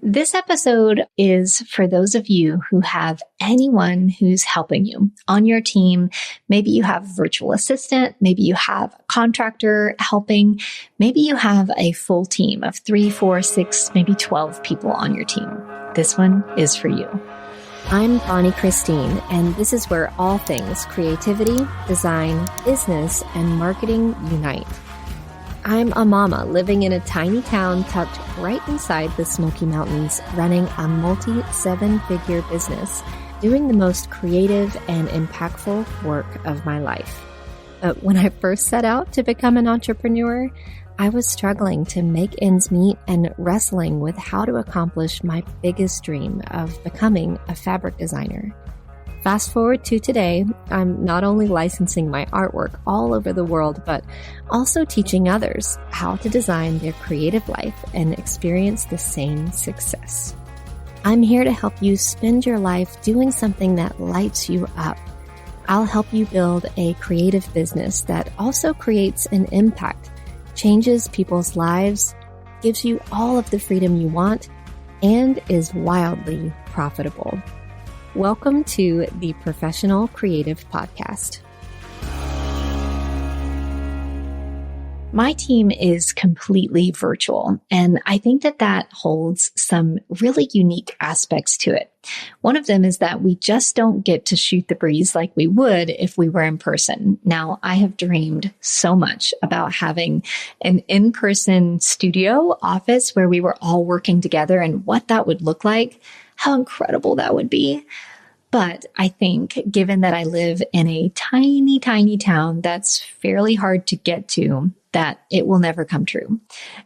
This episode is for those of you who have anyone who's helping you on your team. Maybe you have a virtual assistant. Maybe you have a contractor helping. Maybe you have a full team of 3, 4, 6, maybe 12 people on your team. This one is for you. I'm Bonnie Christine, and this is where all things creativity, design, business, and marketing unite. I'm a mama living in a tiny town tucked right inside the Smoky Mountains, running a multi-7-figure business, doing the most creative and impactful work of my life. But when I first set out to become an entrepreneur, I was struggling to make ends meet and wrestling with how to accomplish my biggest dream of becoming a fabric designer. Fast forward to today, I'm not only licensing my artwork all over the world, but also teaching others how to design their creative life and experience the same success. I'm here to help you spend your life doing something that lights you up. I'll help you build a creative business that also creates an impact, changes people's lives, gives you all of the freedom you want, and is wildly profitable. Welcome to the Professional Creative Podcast. My team is completely virtual, and I think that holds some really unique aspects to it. One of them is that we just don't get to shoot the breeze like we would if we were in person. Now, I have dreamed so much about having an in-person studio office where we were all working together and what that would look like. How incredible that would be. But I think given that I live in a tiny, tiny town that's fairly hard to get to, that it will never come true.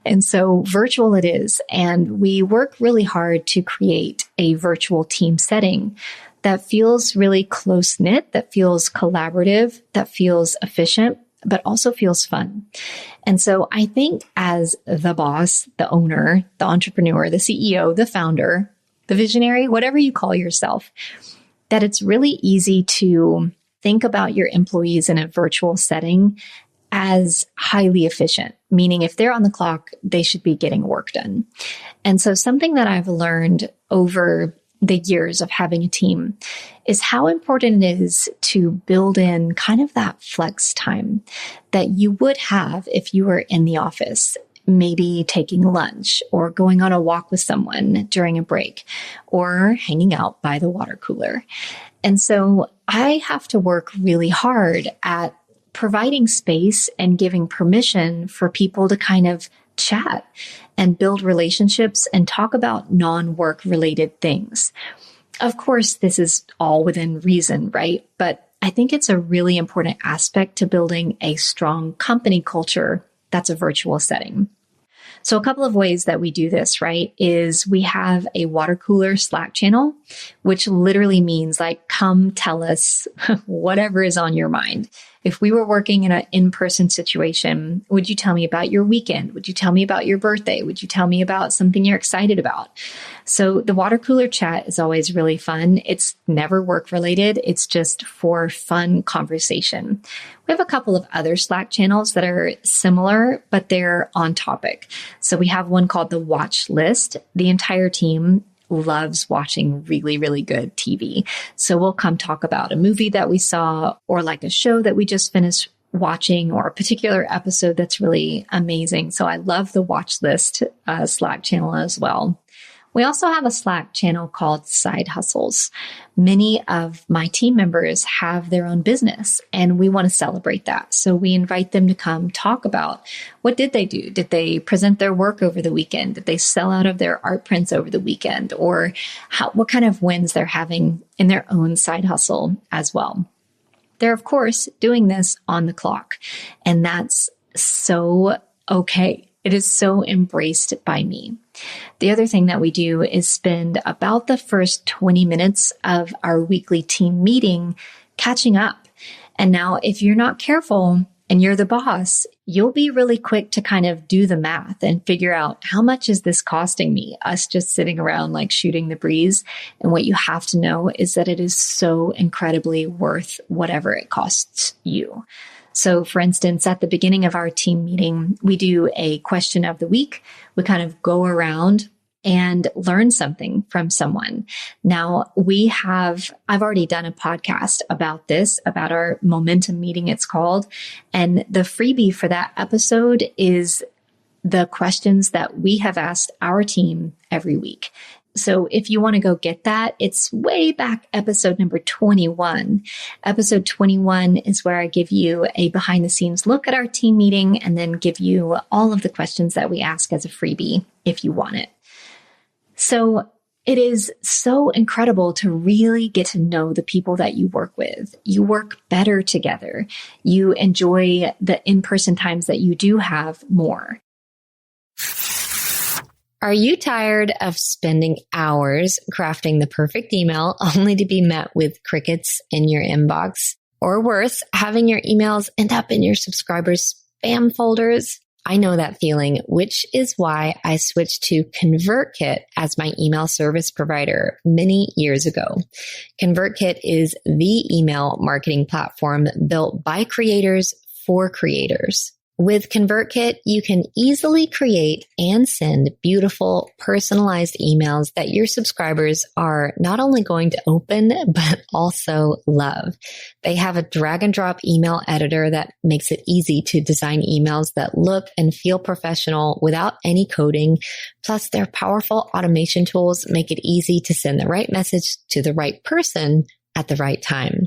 And so virtual it is. And we work really hard to create a virtual team setting that feels really close-knit, that feels collaborative, that feels efficient, but also feels fun. And so I think as the boss, the owner, the entrepreneur, the CEO, the founder, the visionary, whatever you call yourself, that it's really easy to think about your employees in a virtual setting as highly efficient, meaning if they're on the clock, they should be getting work done. And so something that I've learned over the years of having a team is how important it is to build in kind of that flex time that you would have if you were in the office. Maybe taking lunch or going on a walk with someone during a break or hanging out by the water cooler. And so I have to work really hard at providing space and giving permission for people to kind of chat and build relationships and talk about non-work related things. Of course, this is all within reason, right? But I think it's a really important aspect to building a strong company culture that's a virtual setting. So a couple of ways that we do this, right, is we have a water cooler Slack channel, which literally means like, come tell us whatever is on your mind. If we were working in an in-person situation, would you tell me about your weekend? Would you tell me about your birthday? Would you tell me about something you're excited about? So the water cooler chat is always really fun. It's never work related. It's just for fun conversation. We have a couple of other Slack channels that are similar, but they're on topic. So we have one called the Watch List. The entire team loves watching really, really good TV. So we'll come talk about a movie that we saw or like a show that we just finished watching or a particular episode that's really amazing. So I love the Watch List Slack channel as well. We also have a Slack channel called Side Hustles. Many of my team members have their own business and we want to celebrate that. So we invite them to come talk about what did they do? Did they present their work over the weekend? Did they sell out of their art prints over the weekend? Or what kind of wins they're having in their own side hustle as well. They're, of course, doing this on the clock, and that's so okay. It is so embraced by me. The other thing that we do is spend about the first 20 minutes of our weekly team meeting catching up. And now if you're not careful and you're the boss, you'll be really quick to kind of do the math and figure out how much is this costing me, us just sitting around like shooting the breeze. And what you have to know is that it is so incredibly worth whatever it costs you. So for instance, at the beginning of our team meeting, we do a question of the week. We kind of go around and learn something from someone. Now I've already done a podcast about this, about our momentum meeting, it's called. And the freebie for that episode is the questions that we have asked our team every week. So if you want to go get that, it's way back episode number 21. Episode 21 is where I give you a behind the scenes look at our team meeting and then give you all of the questions that we ask as a freebie if you want it. So it is so incredible to really get to know the people that you work with. You work better together. You enjoy the in-person times that you do have more. Are you tired of spending hours crafting the perfect email only to be met with crickets in your inbox? Or worse, having your emails end up in your subscribers' spam folders? I know that feeling, which is why I switched to ConvertKit as my email service provider many years ago. ConvertKit is the email marketing platform built by creators for creators. With ConvertKit, you can easily create and send beautiful, personalized emails that your subscribers are not only going to open, but also love. They have a drag and drop email editor that makes it easy to design emails that look and feel professional without any coding. Plus, their powerful automation tools make it easy to send the right message to the right person at the right time.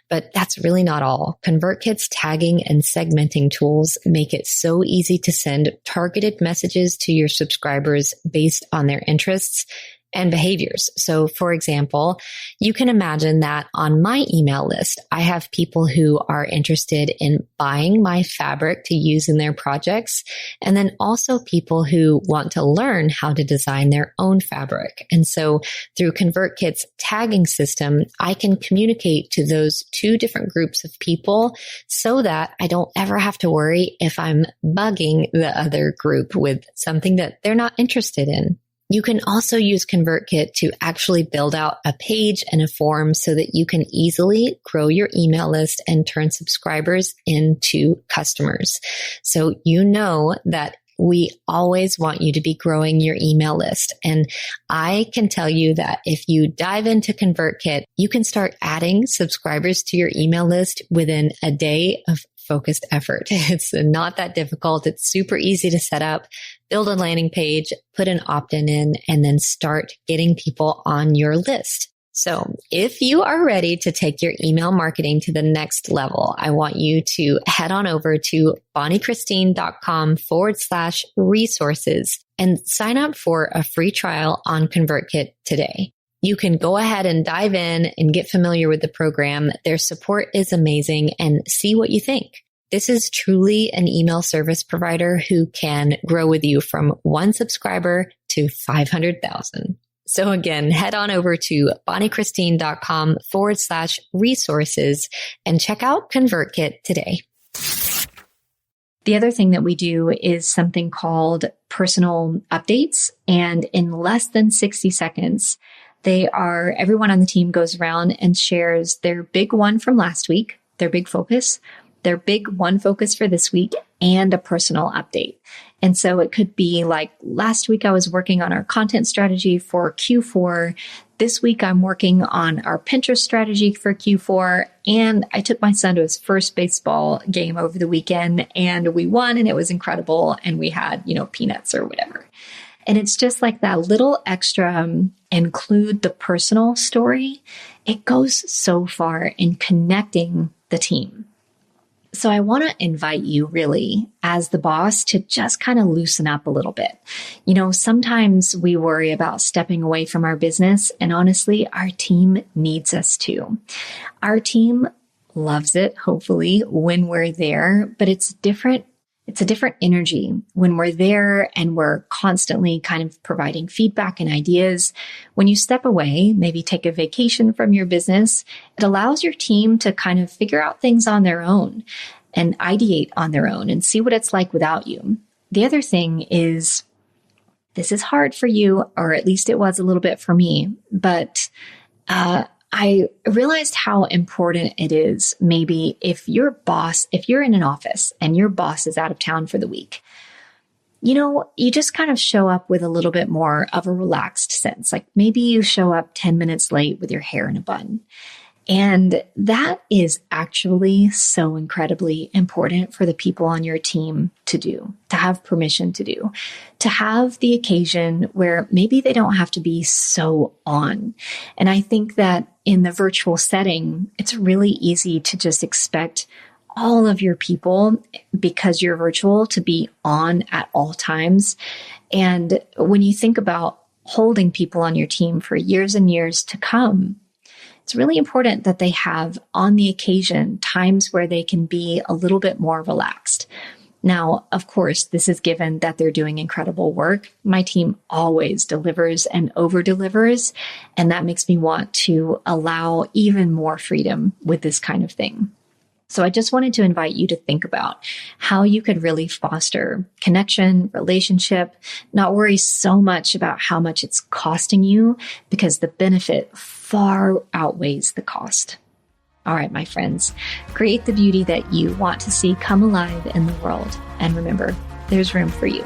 But that's really not all. ConvertKit's tagging and segmenting tools make it so easy to send targeted messages to your subscribers based on their interests and behaviors. So for example, you can imagine that on my email list, I have people who are interested in buying my fabric to use in their projects, and then also people who want to learn how to design their own fabric. And so through ConvertKit's tagging system, I can communicate to those two different groups of people so that I don't ever have to worry if I'm bugging the other group with something that they're not interested in. You can also use ConvertKit to actually build out a page and a form so that you can easily grow your email list and turn subscribers into customers. So you know that we always want you to be growing your email list. And I can tell you that if you dive into ConvertKit, you can start adding subscribers to your email list within a day of focused effort. It's not that difficult. It's super easy to set up, build a landing page, put an opt-in in, and then start getting people on your list. So if you are ready to take your email marketing to the next level, I want you to head on over to bonniechristine.com/resources and sign up for a free trial on ConvertKit today. You can go ahead and dive in and get familiar with the program. Their support is amazing and see what you think. This is truly an email service provider who can grow with you from 1 subscriber to 500,000. So again, head on over to bonniechristine.com/resources and check out ConvertKit today. The other thing that we do is something called personal updates. And in less than 60 seconds, everyone on the team goes around and shares their big one from last week, their big focus, their big one focus for this week, and a personal update. And so it could be like, last week I was working on our content strategy for Q4. This week I'm working on our Pinterest strategy for Q4. And I took my son to his first baseball game over the weekend and we won and it was incredible. And we had, peanuts or whatever. And it's just like that little extra include the personal story. It goes so far in connecting the team. So I want to invite you really as the boss to just kind of loosen up a little bit. Sometimes we worry about stepping away from our business, and honestly, our team needs us to. Our team loves it, hopefully, when we're there, but it's different. It's a different energy when we're there and we're constantly kind of providing feedback and ideas. When you step away, maybe take a vacation from your business, it allows your team to kind of figure out things on their own and ideate on their own and see what it's like without you. The other thing is, this is hard for you, or at least it was a little bit for me, but I realized how important it is maybe if you're in an office and your boss is out of town for the week, You just kind of show up with a little bit more of a relaxed sense. Like maybe you show up 10 minutes late with your hair in a bun. And that is actually so incredibly important for the people on your team to do, to have permission to do, to have the occasion where maybe they don't have to be so on. And I think that in the virtual setting, it's really easy to just expect all of your people, because you're virtual, to be on at all times. And when you think about holding people on your team for years and years to come, it's really important that they have, on the occasion, times where they can be a little bit more relaxed. Now, of course, this is given that they're doing incredible work. My team always delivers and over-delivers, and that makes me want to allow even more freedom with this kind of thing. So I just wanted to invite you to think about how you could really foster connection, relationship, not worry so much about how much it's costing you, because the benefit far outweighs the cost. All right, my friends, create the beauty that you want to see come alive in the world. And remember, there's room for you.